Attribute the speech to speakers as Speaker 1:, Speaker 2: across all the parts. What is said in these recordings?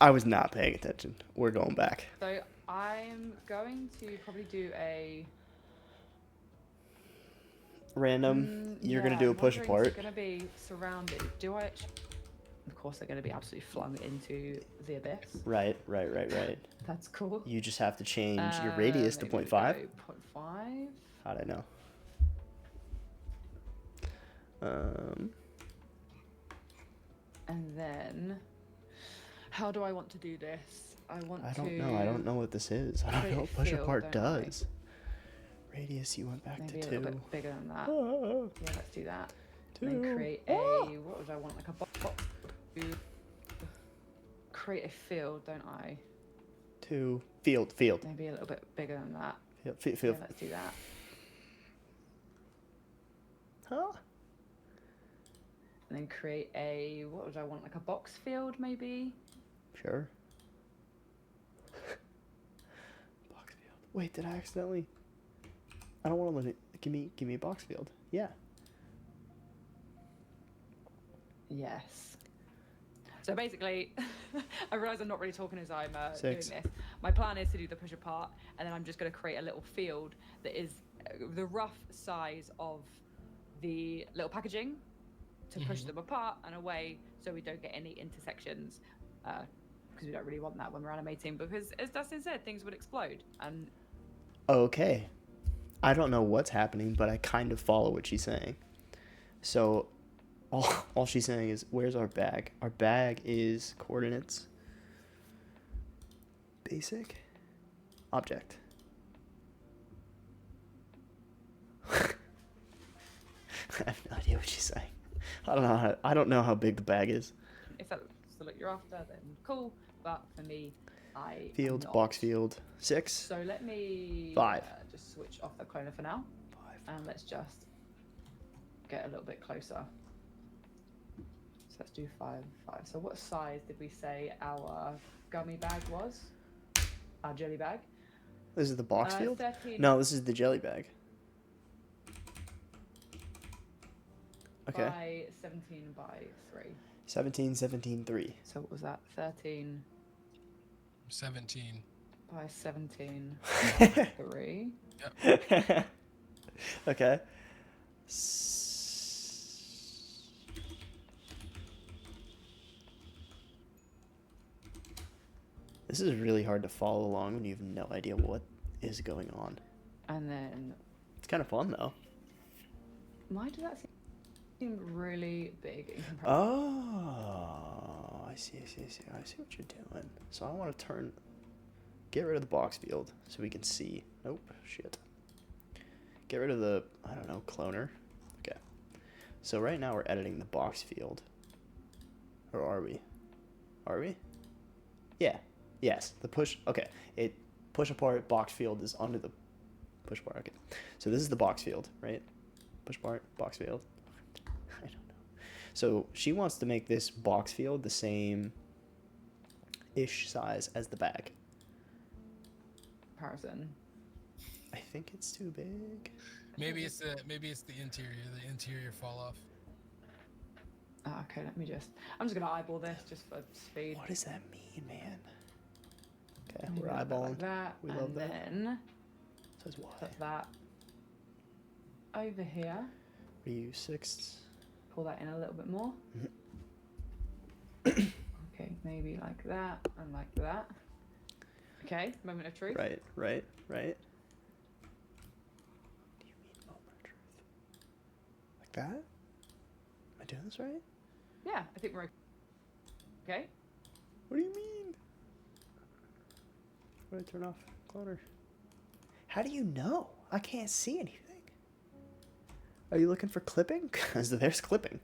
Speaker 1: I was not paying attention. We're going back.
Speaker 2: So I'm going to probably do a.
Speaker 1: Random. You're gonna
Speaker 2: Yeah,
Speaker 1: do a
Speaker 2: I'm
Speaker 1: push
Speaker 2: wondering, is it
Speaker 1: apart.
Speaker 2: going to be surrounded? Do I actually. Of course, they're going to be absolutely flung into the abyss.
Speaker 1: Right, right, right, right.
Speaker 2: That's cool.
Speaker 1: You just have to change your radius to
Speaker 2: Maybe
Speaker 1: point
Speaker 2: we
Speaker 1: 0.5.
Speaker 2: go 0.5.
Speaker 1: How'd I know? Um,
Speaker 2: And then, how do I want to do this? I want to.
Speaker 1: I don't know. I don't know what this is. I don't
Speaker 2: create
Speaker 1: know
Speaker 2: a
Speaker 1: what push
Speaker 2: field,
Speaker 1: apart
Speaker 2: don't I?
Speaker 1: does. Radius, you went back
Speaker 2: Maybe
Speaker 1: to
Speaker 2: a little
Speaker 1: 2.
Speaker 2: bit bigger than that.
Speaker 1: Ah,
Speaker 2: Yeah, let's do that.
Speaker 1: 2.
Speaker 2: And then create a.
Speaker 1: Ah!
Speaker 2: What would I want? Like a box. Create a field, don't I?
Speaker 1: 2. Field, field.
Speaker 2: Maybe a little bit bigger than that.
Speaker 1: Field.
Speaker 2: Yeah, let's do that.
Speaker 1: Huh?
Speaker 2: And then create a. What would I want? Like a box field, maybe?
Speaker 1: Sure. Box field. Wait, did I accidentally? I don't want to let it. Give me a box field. Yeah.
Speaker 2: Yes. So basically, I realise I'm not really talking as I'm doing
Speaker 1: 6.
Speaker 2: this. My plan is to do the push apart, and then I'm just going to create a little field that is the rough size of the little packaging to push them apart and away, so we don't get any intersections. Because we don't really want that when we're animating. Because as Dustin said, things would explode. And
Speaker 1: Okay. I don't know what's happening, but I kind of follow what she's saying. So, all she's saying is, where's our bag? Our bag is coordinates. Basic. Object. I have no idea what she's saying. I don't know how big the bag is.
Speaker 2: if that's the look you're after, then cool. But for me, I
Speaker 1: Field,
Speaker 2: am
Speaker 1: box
Speaker 2: not.
Speaker 1: field. 6.
Speaker 2: So let me
Speaker 1: 5.
Speaker 2: just switch off the cloner for now,
Speaker 1: 5.
Speaker 2: and let's just get a little bit closer. So let's do 5, 5. So what size did we say our gummy bag was? Our jelly bag?
Speaker 1: This is the box field?
Speaker 2: 13
Speaker 1: No, this is the jelly bag. Okay.
Speaker 2: by 17 by 3.
Speaker 1: 17, 17, 3.
Speaker 2: So what was that? 13
Speaker 3: 17.
Speaker 2: by 17 by 3.
Speaker 1: Okay. This is really hard to follow along when you have no idea what is going on.
Speaker 2: And then,
Speaker 1: It's kind of fun though.
Speaker 2: why does that seem really big in comparison?
Speaker 1: Oh, I see. I see what you're doing. So I want to get rid of the box field so we can see. Nope, shit. Get rid of the, I don't know, cloner. Okay. So right now we're editing the box field. Or are we? Are we? Yeah. Yes. The push. Okay. Push apart box field is under the push apart. Okay. So this is the box field, right? Push apart box field. I don't know. So she wants to make this box field the same ish size as the bag.
Speaker 2: Comparison.
Speaker 1: I think it's too big.
Speaker 3: Maybe it's the interior. The interior fall off.
Speaker 2: Oh, okay, let me just. I'm just gonna eyeball this just for speed.
Speaker 1: What does that mean, man? Okay,
Speaker 2: Maybe
Speaker 1: we're
Speaker 2: a little bit
Speaker 1: eyeballing.
Speaker 2: like that.
Speaker 1: We
Speaker 2: and
Speaker 1: love that.
Speaker 2: Then
Speaker 1: Says why?
Speaker 2: put that over here.
Speaker 1: Reuse 6.
Speaker 2: Pull that in a little bit more.
Speaker 1: Mm-hmm.
Speaker 2: Okay, maybe like that and like that. Okay, moment of truth.
Speaker 1: Right. What do you mean moment of truth? Like that? Am I doing this right?
Speaker 2: Yeah, I think we're okay.
Speaker 1: What do you mean? What did I turn off? Cloner. How do you know? I can't see anything. Are you looking for clipping? Because there's clipping.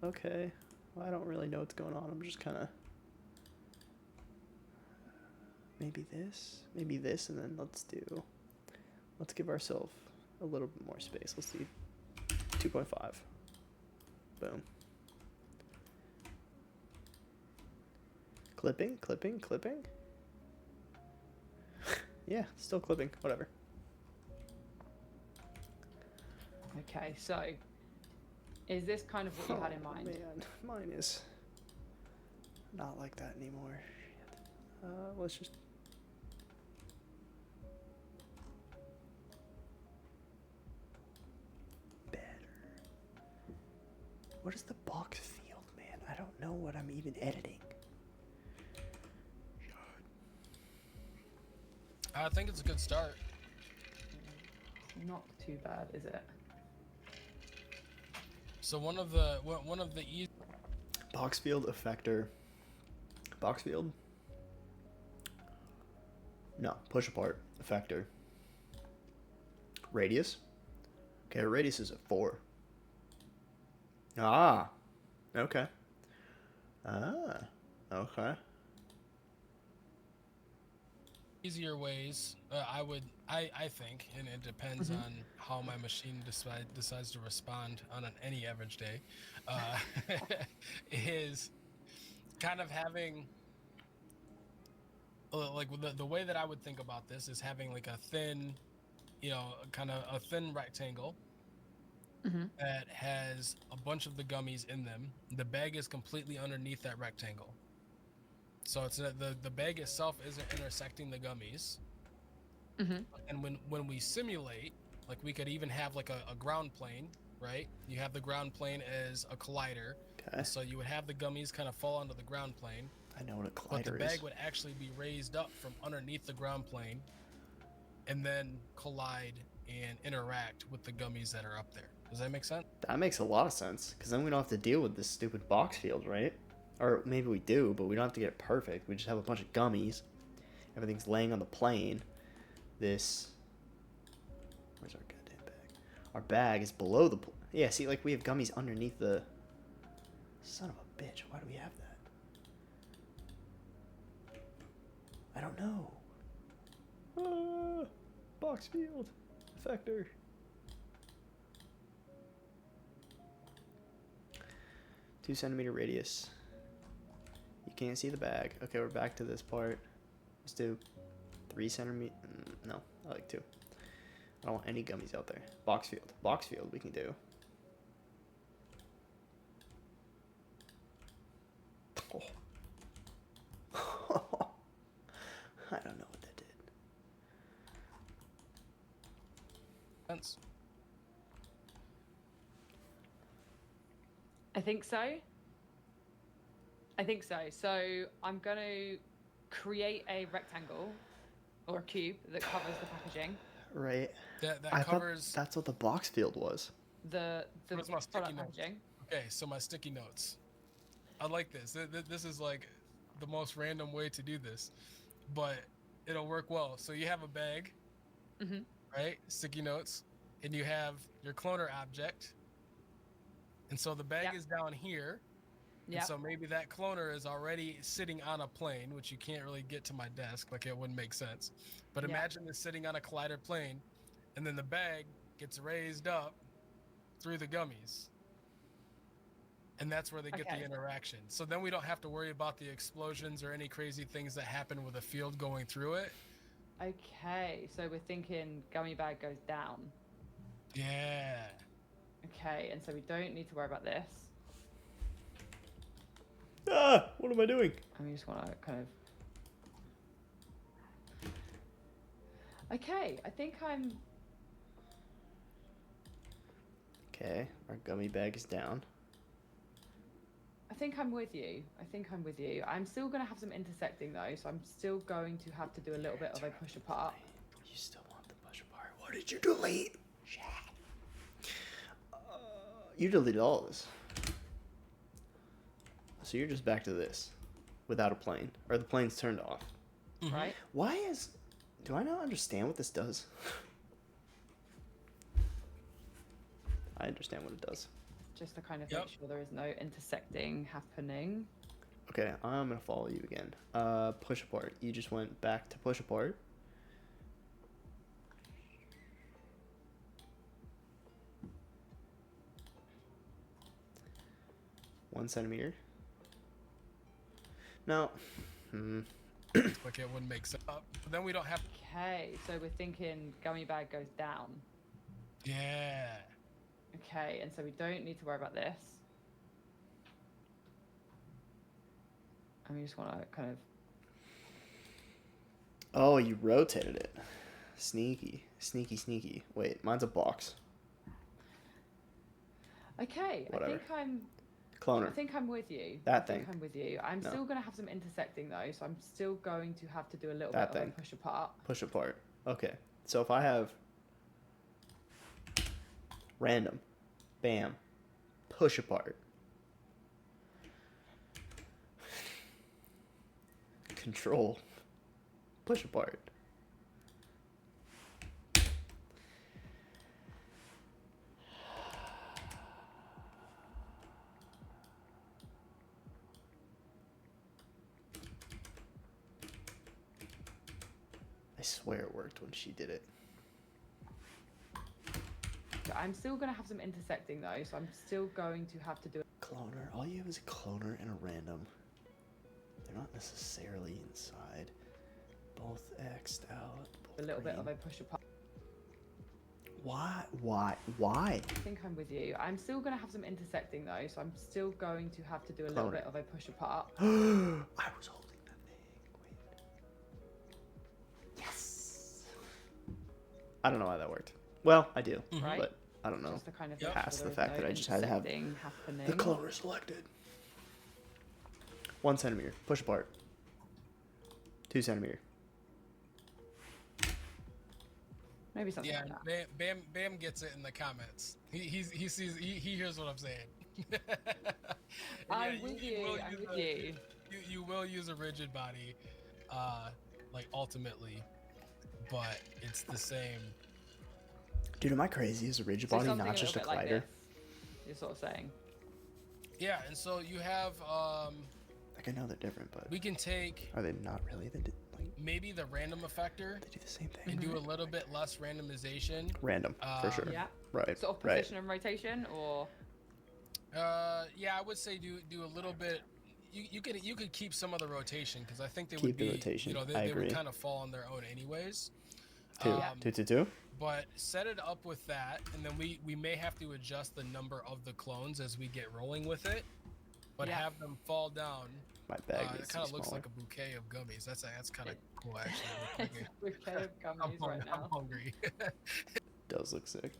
Speaker 1: Okay. Well, I don't really know what's going on. I'm just kind of... maybe this, and then let's give ourselves a little bit more space. Let's see. 2.5. Boom. Clipping. Yeah, still clipping. Whatever.
Speaker 2: Okay, so Is this kind of what you had in mind?
Speaker 1: Man, mine is not like that anymore. Shit. Let's just. Better. What is the box field, man? I don't know what I'm even editing.
Speaker 3: I think it's a good start.
Speaker 2: Not too bad, is it?
Speaker 3: So one of the easy.
Speaker 1: Box field effector. Box field? No, push apart effector. Radius? Okay, our radius is at 4. Ah, okay. Ah, okay.
Speaker 3: Easier ways, I think, and it depends on how my machine decides to respond on any average day, is kind of having, like, the way that I would think about this is having like a thin, kind of a thin rectangle that has a bunch of the gummies in them. The bag is completely underneath that rectangle. So it's the bag itself isn't intersecting the gummies. And when we simulate, like, we could even have like a ground plane, right? You have the ground plane as a collider.
Speaker 1: Okay.
Speaker 3: So you would have the gummies kind of fall onto the ground plane.
Speaker 1: I know what a
Speaker 3: But the
Speaker 1: collider
Speaker 3: bag
Speaker 1: is.
Speaker 3: would actually be raised up from underneath the ground plane and then collide and interact with the gummies that are up there. Does that make sense?
Speaker 1: That makes a lot of sense, because then we don't have to deal with this stupid box field, right? Or maybe we do, but we don't have to get it perfect. We just have a bunch of gummies. Everything's laying on the plane. This... Where's our goddamn bag? Our bag is below the... Yeah, see, like, we have gummies underneath the... Son of a bitch, why do we have that? I don't know. Box field. Effector. 2 centimeter radius. You can't see the bag. Okay, we're back to this part. Let's do 3 centimeter. No, I like 2. I don't want any gummies out there. Box field. Box field we can do. Oh. I don't know what that did.
Speaker 3: Sense.
Speaker 2: I think so. So I'm going to create a rectangle or a cube that covers the packaging.
Speaker 1: Right.
Speaker 3: That
Speaker 1: I
Speaker 3: covers.
Speaker 1: thought that's what the box field was.
Speaker 2: The
Speaker 3: Where's my sticky
Speaker 2: product
Speaker 3: notes?
Speaker 2: packaging.
Speaker 3: Okay, so my sticky notes. I like this. This is like the most random way to do this, but it'll work well. So you have a bag, right? Sticky notes, and you have your cloner object. And so the bag is down here.
Speaker 2: Yeah.
Speaker 3: And so maybe that cloner is already sitting on a plane, which you can't really get to my desk. Like, it wouldn't make sense. But imagine it's sitting on a collider plane, and then the bag gets raised up through the gummies. And that's where they get the interaction. So then we don't have to worry about the explosions or any crazy things that happen with a field going through it.
Speaker 2: Okay, so we're thinking gummy bag goes down.
Speaker 3: Yeah.
Speaker 2: Okay, and so we don't need to worry about this.
Speaker 1: Ah! What am I doing?
Speaker 2: And we just want to kind of... Okay, I think I'm...
Speaker 1: Okay, our gummy bag is down.
Speaker 2: I think I'm with you. I'm still going to have some intersecting though, so I'm still going to have to do a little bit of a push apart.
Speaker 1: You still want the push apart. What did you delete? Shit. You deleted all of this. So you're just back to this without a plane, or the plane's turned off.
Speaker 2: Right?
Speaker 1: Why is... Do I not understand what this does? I understand what it does.
Speaker 2: Just to kind of make sure there is no intersecting happening.
Speaker 1: Okay, I'm gonna follow you again. Push apart. You just went back to push apart. One centimeter. No.
Speaker 3: Like, it wouldn't make sense. But then we don't have.
Speaker 2: Okay, so we're thinking gummy bag goes down.
Speaker 3: Yeah.
Speaker 2: Okay, and so we don't need to worry about this. And we just want to kind of...
Speaker 1: Oh, you rotated it. Sneaky. Sneaky, sneaky. Wait, mine's a box.
Speaker 2: Okay,
Speaker 1: Whatever.
Speaker 2: I
Speaker 1: Cloner.
Speaker 2: think I'm with you.
Speaker 1: That
Speaker 2: I think
Speaker 1: thing.
Speaker 2: I'm with you. I'm
Speaker 1: No.
Speaker 2: still going to have some intersecting though, so I'm still going to have to do a little
Speaker 1: That
Speaker 2: bit
Speaker 1: thing.
Speaker 2: of a push apart.
Speaker 1: Push apart. Okay. So if I have random, bam, push apart, control, push apart. I swear it worked when she did it.
Speaker 2: I'm still going to have some intersecting though, so I'm still going to have to do
Speaker 1: Cloner. All you have is a cloner and a random. They're not necessarily inside. Both X'd out.
Speaker 2: a little bit of
Speaker 1: green.
Speaker 2: a push apart.
Speaker 1: Why?
Speaker 2: I think I'm with you. I'm still going to have some intersecting though, so I'm still going to have to do a little
Speaker 1: Cloner.
Speaker 2: bit of a push apart.
Speaker 1: I was holding that thing. Wait. Yes. I don't know why that worked. Well, I do,
Speaker 2: Right?
Speaker 1: but I don't know.
Speaker 2: Just to kind of
Speaker 3: Yep.
Speaker 2: make
Speaker 1: Past
Speaker 2: sure
Speaker 1: the
Speaker 2: there's
Speaker 1: fact
Speaker 2: no
Speaker 1: that I just had to have
Speaker 2: intersecting happening.
Speaker 1: The cloner selected. 1 centimeter. Push apart. 2 centimeter.
Speaker 2: Maybe something
Speaker 3: Yeah,
Speaker 2: like that.
Speaker 3: Bam gets it in the comments. He sees he hears what I'm saying.
Speaker 2: I'm with you. I'm with you.
Speaker 3: You will use a rigid body, like ultimately, but it's the same.
Speaker 1: Dude, am I crazy? Is a rigid
Speaker 2: So
Speaker 1: body
Speaker 2: something
Speaker 1: not
Speaker 2: a
Speaker 1: just a
Speaker 2: little bit like
Speaker 1: glider?
Speaker 2: this, you're sort of saying.
Speaker 3: Yeah, and so you have
Speaker 1: Like, I know they're different, but
Speaker 3: we can take
Speaker 1: are they not really? They
Speaker 3: maybe the random effector
Speaker 1: do the same thing.
Speaker 3: and do a little bit less randomization.
Speaker 1: Random, for sure.
Speaker 2: Yeah.
Speaker 1: Right.
Speaker 2: Sort of
Speaker 1: right.
Speaker 2: position and rotation, or
Speaker 3: Yeah, I would say do a little bit. You could keep some of the rotation because I think they
Speaker 1: Keep
Speaker 3: would
Speaker 1: the
Speaker 3: be
Speaker 1: rotation.
Speaker 3: you know
Speaker 1: I
Speaker 3: they would
Speaker 1: agree.
Speaker 3: kind of fall on their own anyways.
Speaker 1: Two.
Speaker 2: Yeah.
Speaker 1: Two.
Speaker 3: But set it up with that, and then we may have to adjust the number of the clones as we get rolling with it. But
Speaker 2: Yeah.
Speaker 3: have them fall down.
Speaker 1: My bag
Speaker 3: It
Speaker 1: needs to
Speaker 3: kind
Speaker 1: be
Speaker 3: of looks
Speaker 1: smaller.
Speaker 3: like a bouquet of gummies. That's kind of cool actually. Okay.
Speaker 2: bouquet of gummies right
Speaker 3: I'm
Speaker 2: now.
Speaker 3: hungry.
Speaker 1: Does look sick.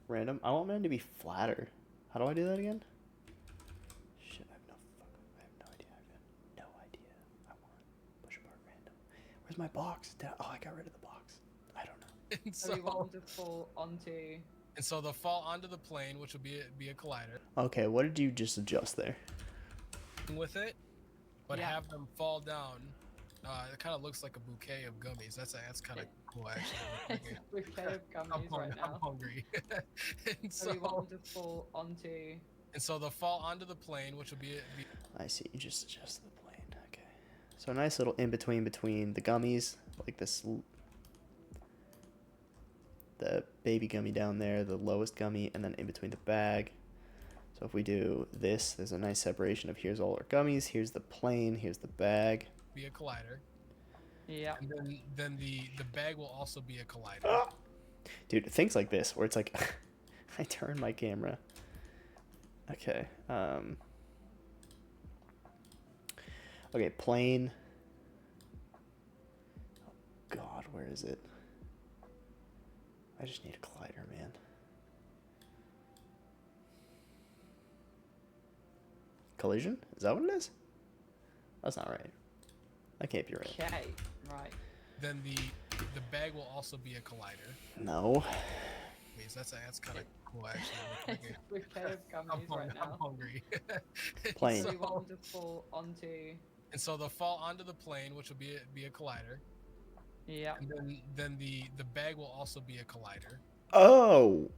Speaker 1: Random. I want mine to be flatter. How do I do that again? Shit, I have no idea. I want push apart random. Where's my box? I got rid of the box. I don't know.
Speaker 3: and
Speaker 2: So we want
Speaker 3: so
Speaker 2: them to fall onto.
Speaker 3: and so they'll fall onto the plane, which will be a collider
Speaker 1: Okay, what did you just adjust there?
Speaker 3: with it, but
Speaker 2: Yeah.
Speaker 3: have them fall down. It kind of looks like a bouquet of gummies. That's kind of cool actually. Okay.
Speaker 2: bouquet of gummies right
Speaker 3: I'm
Speaker 2: now.
Speaker 3: hungry. and
Speaker 2: So we want them to fall onto.
Speaker 3: and so they'll fall onto the plane, which will be
Speaker 1: I see. You just adjusted the plane. Okay. So a nice little in between the gummies, like this. The baby gummy down there, the lowest gummy, and then in between the bag. So if we do this, there's a nice separation of here's all our gummies, here's the plane, here's the bag.
Speaker 3: a collider,
Speaker 2: Yeah.
Speaker 3: and then the bag will also be a collider.
Speaker 1: Dude, things like this where it's like I turn my camera. Okay. Okay, plane. Oh God, where is it? I just need a collider, man. Collision? Is that what it is? That's not right. That can't be right.
Speaker 2: Okay. Right.
Speaker 3: Then the bag will also be a collider.
Speaker 1: No.
Speaker 3: Please, that's kind of cool actually. Okay.
Speaker 2: bouquet of gummies right
Speaker 3: I'm
Speaker 2: now.
Speaker 3: hungry.
Speaker 1: Plane.
Speaker 2: So we want them to fall onto.
Speaker 3: And so they'll fall onto the plane, which will be a collider,
Speaker 2: Yeah.
Speaker 3: and then the bag will also be a collider.
Speaker 1: Oh.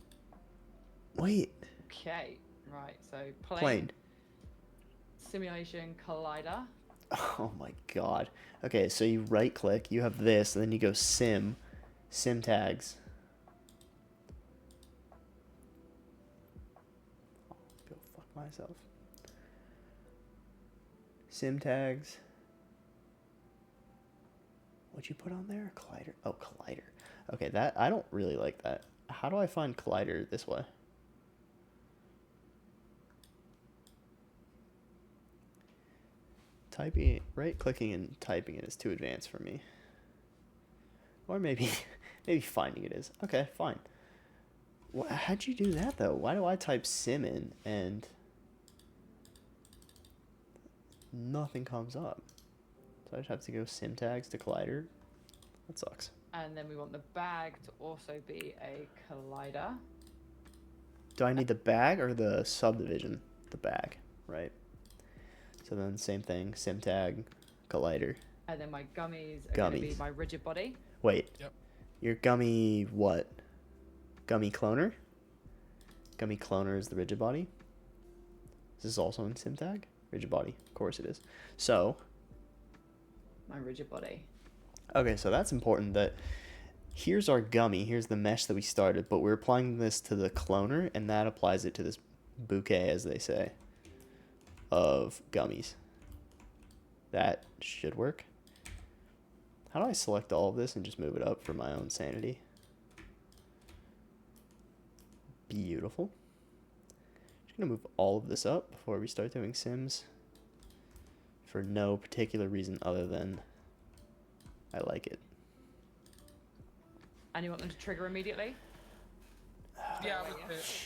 Speaker 1: Wait.
Speaker 2: Okay. Right. So
Speaker 1: Plane.
Speaker 2: Simulation collider.
Speaker 1: Oh my God. Okay, so you right click, you have this, and then you go sim tags. Go fuck myself. Sim tags. What'd you put on there? Collider. Oh, collider. Okay, that I don't really like that. How do I find collider this way? Typing, right-clicking and typing it is too advanced for me. Or maybe, maybe finding it is. Okay, fine. How'd you do that though? Why do I type sim in and nothing comes up? So I just have to go sim tags to collider. That sucks.
Speaker 2: And then we want the bag to also be a collider.
Speaker 1: Do I need the bag or the subdivision? The bag, right? So then same thing, sim tag, collider.
Speaker 2: And then my gummies are going to be my rigid body.
Speaker 1: Wait.
Speaker 3: Yep.
Speaker 1: Your gummy what? Gummy cloner? Gummy cloner is the rigid body. Is this also in sim tag? Rigid body, of course it is. So.
Speaker 2: My rigid body.
Speaker 1: Okay, so that's important that here's our gummy, here's the mesh that we started, but we're applying this to the cloner, and that applies it to this bouquet, as they say, of gummies. That should work. How do I select all of this and just move it up for my own sanity? Beautiful. Just gonna move all of this up before we start doing sims for no particular reason other than I like it.
Speaker 2: And you want them to trigger immediately?
Speaker 3: Yeah,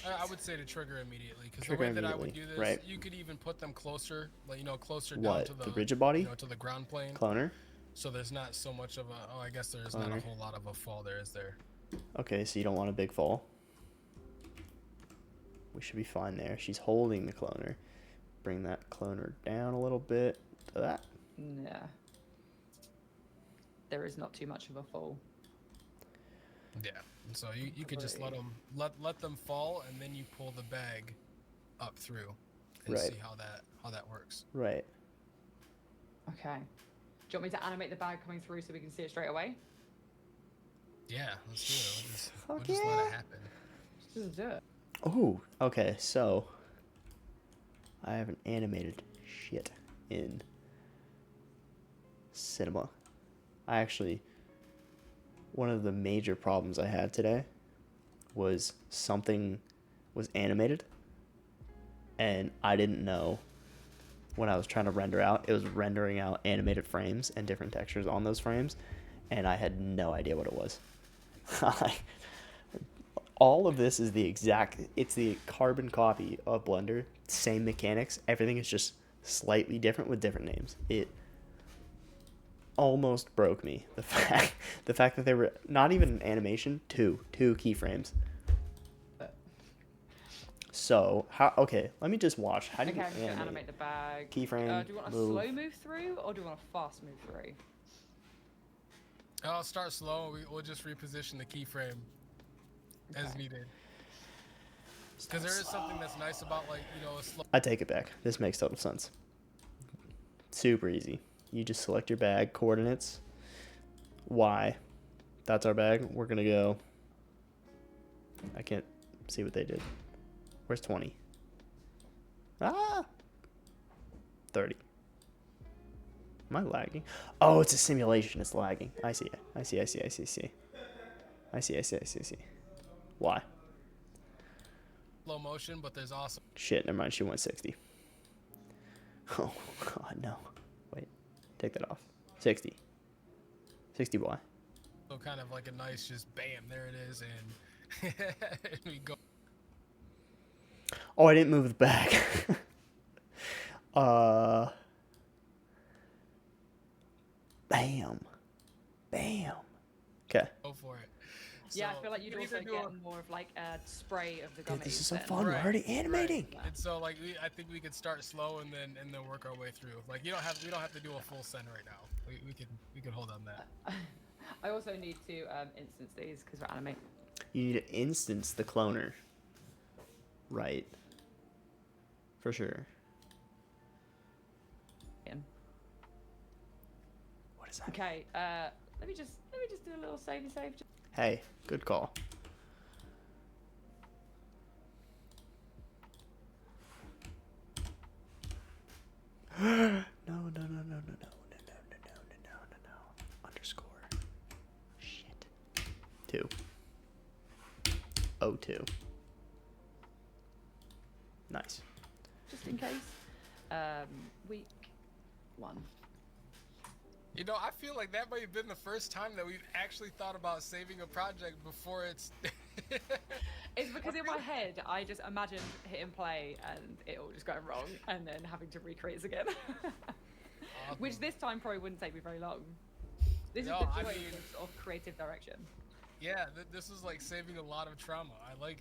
Speaker 3: I would say to trigger immediately, because the
Speaker 1: Trigger
Speaker 3: way that I would do
Speaker 1: immediately,
Speaker 3: this,
Speaker 1: right.
Speaker 3: you could even put them closer, like closer down
Speaker 1: What?
Speaker 3: to
Speaker 1: The rigid body?
Speaker 3: to the ground plane.
Speaker 1: Cloner?
Speaker 3: So there's not so much of a. Oh, I guess there's not a whole lot of a fall there, is there?
Speaker 1: Okay, so you don't want a big fall. We should be fine there. She's holding the cloner. Bring that cloner down a little bit to that.
Speaker 2: Yeah. There is not too much of a fall.
Speaker 3: Yeah. And so you could just let them fall, and then you pull the bag up through and
Speaker 1: Right.
Speaker 3: see how that works.
Speaker 1: Right.
Speaker 2: Okay. Do you want me to animate the bag coming through so we can see it straight away?
Speaker 3: Yeah, let's do it. We'll
Speaker 1: Fuck
Speaker 3: just
Speaker 1: yeah.
Speaker 3: let it happen.
Speaker 2: Just do it.
Speaker 1: Oh, okay, so I haven't animated shit in cinema. One of the major problems I had today was something was animated and I didn't know when I was trying to render out, it was rendering out animated frames and different textures on those frames, and I had no idea what it was. All of this is it's the carbon copy of Blender, same mechanics, everything is just slightly different with different names. It almost broke me. The fact that they were not even an animation, two keyframes. So, okay, let me just watch. How do you
Speaker 2: I'm just going to
Speaker 1: animate?
Speaker 2: animate the bag.
Speaker 1: Keyframe,
Speaker 2: do you want a
Speaker 1: move.
Speaker 2: slow move through or do you want a fast move through?
Speaker 3: I'll start slow. We'll just reposition the keyframe as
Speaker 2: Okay.
Speaker 3: needed. Because there is something that's nice about a slow.
Speaker 1: I take it back. This makes total sense. Super easy. You just select your bag, coordinates, Y. That's our bag. We're going to go. I can't see what they did. Where's 20? 30. Am I lagging? Oh, it's a simulation. It's lagging. I see. Why?
Speaker 3: Slow motion, but there's also
Speaker 1: Shit, never mind. She went 60. Oh, God, no. Wait. Take that off. 60. 60 Y.
Speaker 3: kind of like a nice just bam, there it is, and we go.
Speaker 1: Oh, I didn't move the back. Bam. Okay.
Speaker 3: Go for it.
Speaker 2: Yeah,
Speaker 3: So,
Speaker 2: I feel like you'd
Speaker 3: you
Speaker 2: also
Speaker 3: either
Speaker 2: get
Speaker 3: do
Speaker 2: more of like a spray of the gummies.
Speaker 1: Dude, this is so
Speaker 2: than-
Speaker 1: fun. We're
Speaker 3: Right,
Speaker 1: already animating.
Speaker 3: Right. And so I think we could start slow and then work our way through. Like we don't have to do a full send right now. We could hold on that.
Speaker 2: I also need to instance these because we're animate.
Speaker 1: You need to instance the cloner. Right. For sure. What is that?
Speaker 2: Okay, let me just do a little savey save.
Speaker 1: Hey, good call. No. Underscore. Shit. 2. 02. Nice.
Speaker 2: Just in case. Week one.
Speaker 3: You know, I feel like that might have been the first time that we've actually thought about saving a project before it's.
Speaker 2: It's because in my head, I just imagined hitting play and it all just going wrong and then having to recreate it again. Which this time probably wouldn't take me very long. This is the joy of creative direction.
Speaker 3: Yeah, this is like saving a lot of trauma. I like